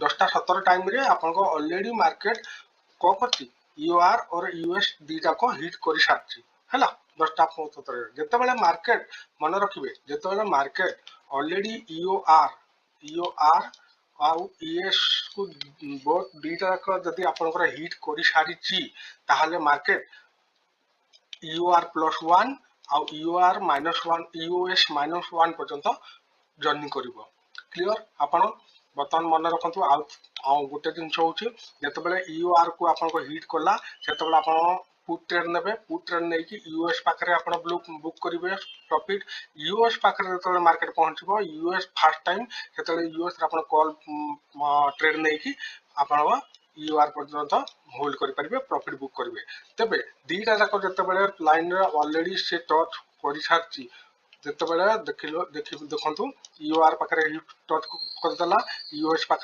10:17 time रे आपनको already market को करती यूआर और यूएस दीटा को हिट कर सारची हैला 10:17 जेतेबेले मार्केट मन रखिबे जेतेबेले मार्केट ऑलरेडी यूआर आउ यूएस को बोथ दीटा को जदी आपनकर हिट कर सारची ताहाले मार्केट UR+1 आउ UR-1 यूएस -1 पर्यंत जर्नी करिवो क्लियर आपण बर्तमान मन रखंतु आउ गोटे दिन होची जेतेबेले यूआर को आपन को हिट करला सेतेबेले आपण पुट ट्रेड नेबे पुट ट्रेड नै कि यूएस पाखरे आपण बुक करिवे प्रॉफिट यूएस पाखरे जेतेबेले मार्केट पहुंचबो यूएस फर्स्ट टाइम सेतेबेले यूएस रे आपण कॉल ट्रेड नै कि आपण यूआर पर्यंत होल्ड करि परिबे प्रॉफिट बुक करिवे तबे दीटा जाक जेतेबेले लाइन रे ऑलरेडी से टच करि सारची जेतेबेले देखिलो देखंतु यूआर पाखरे टच करदला यूएस पाखरे